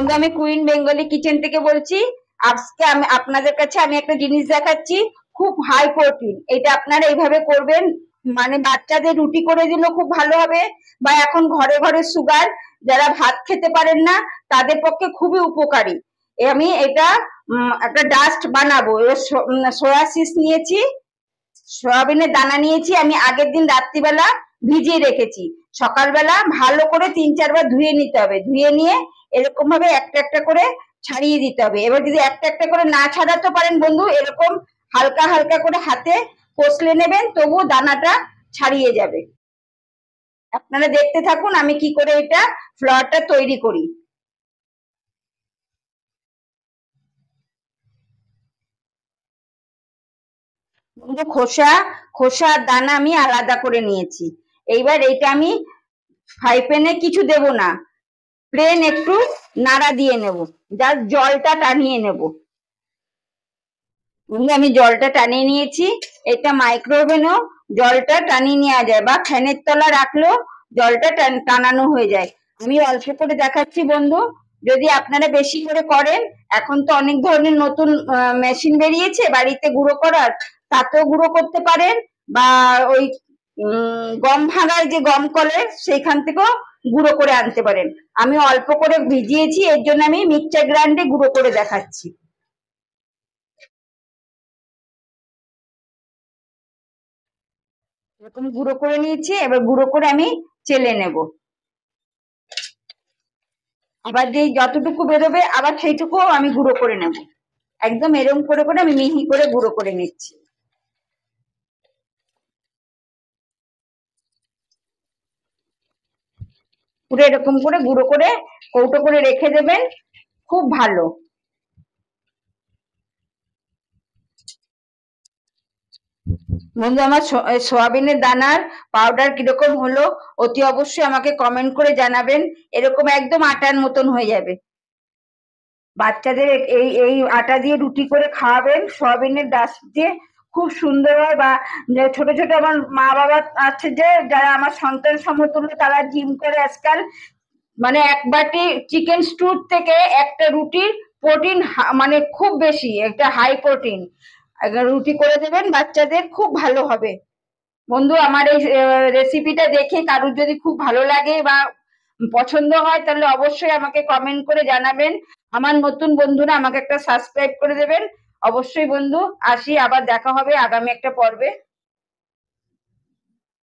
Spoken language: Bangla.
বন্ধু, আমি কুইন বেঙ্গলি কিচেন থেকে বলছি। আজকে আমি আপনাদের কাছে একটা জিনিস দেখাচ্ছি, খুব হাই প্রোটিন। এটা আপনারা এইভাবে করবেন, মানে বাচ্চাদের রুটি করে দিলেও খুব ভালো হবে, বা এখন ঘরে ঘরে সুগার, যারা ভাত খেতে পারেন না তাদের পক্ষে খুবই উপকারী। আমি এটা একটা ডাস্ট বানাবো। সোয়া সস নিয়েছি, সয়াবিনের দানা নিয়েছি, আমি আগের দিন রাত্রিবেলা ভিজিয়ে রেখেছি। সকালবেলা ভালো করে 3-4 বার ধুয়ে নিতে হবে। ধুয়ে নিয়ে এরকম ভাবে একটা একটা করে ছাড়িয়ে দিতে হবে। এবার যদি একটা একটা করে না ছাড়াতে পারেন বন্ধু, এরকম হালকা হালকা করে হাতে কষলে নেবেন, তবু দানাটা ছাড়িয়ে যাবে। আপনারা দেখতে থাকুন আমি কি করে এটা ফ্লাওয়ারটা তৈরি করি। বন্ধু, খোসা আর দানা আমি আলাদা করে নিয়েছি। এইবার এটা আমি ফ্রাই প্যানে কিছু দেব না, প্লেন একটু নাড়া দিয়ে নেব, জাস্ট জলটা টানিয়ে নেব। আমি জলটা টানিয়ে নিয়েছি। এটা মাইক্রোওভেনও জলটা টানিয়ে নেওয়া যায়, বা ফ্যানের তলা রাখলেও জলটা টানানো হয়ে যায়। আমি অল্প করে দেখাচ্ছি বন্ধু, যদি আপনারা বেশি করে করেন, এখন তো অনেক ধরনের নতুন মেশিন বেরিয়েছে বাড়িতে গুঁড়ো করার, তাতেও গুঁড়ো করতে পারেন, বা ওই গম ভাঙার যে গম কলের সেইখান থেকেও গুঁড়ো করে আনতে পারেন। আমি অল্প করে ভিজিয়েছি, এর জন্য আমি মিক্সচার গ্রাইন্ডে গুঁড়ো করে দেখাচ্ছি। এরকম গুঁড়ো করে নিয়েছি, এবার গুঁড়ো করে আমি চেলে নেব। আবার যে যতটুকু বেরোবে আবার সেইটুকু আমি গুঁড়ো করে নেব। একদম এরকম করে করে আমি মিহি করে গুঁড়ো করে নিচ্ছি। পুরো এরকম করে গুঁড়ো করে কৌটো করে রেখে দেবেন, খুব ভালো। বন্ধু, আমার সোয়াবিনের দানার পাউডার কিরকম হলো অতি অবশ্যই আমাকে কমেন্ট করে জানাবেন। এরকম একদম আটার মতন হয়ে যাবে। বাচ্চাদের এই এই আটা দিয়ে রুটি করে খাওয়াবেন, সয়াবিনের ডাস্ট দিয়ে, খুব সুন্দর হয়। বা ছোট ছোট আমার মা বাবা আছে যে, যারা আমার সন্তান সমতুল্য, তারা জিম করে আজকাল, মানে এক বাটি চিকেন স্টুর থেকে একটা রুটির প্রোটিন মানে খুব বেশি, একটা হাই প্রোটিন। রুটি করে দেবেন বাচ্চাদের, খুব ভালো হবে। বন্ধু, আমার এই রেসিপিটা দেখে কারুর যদি খুব ভালো লাগে বা পছন্দ হয়, তাহলে অবশ্যই আমাকে কমেন্ট করে জানাবেন। আমার নতুন বন্ধুরা আমাকে একটা সাবস্ক্রাইব করে দেবেন। অবশ্যই বন্ধু, আসি, আবার দেখা হবে আগামী একটা পর্বে।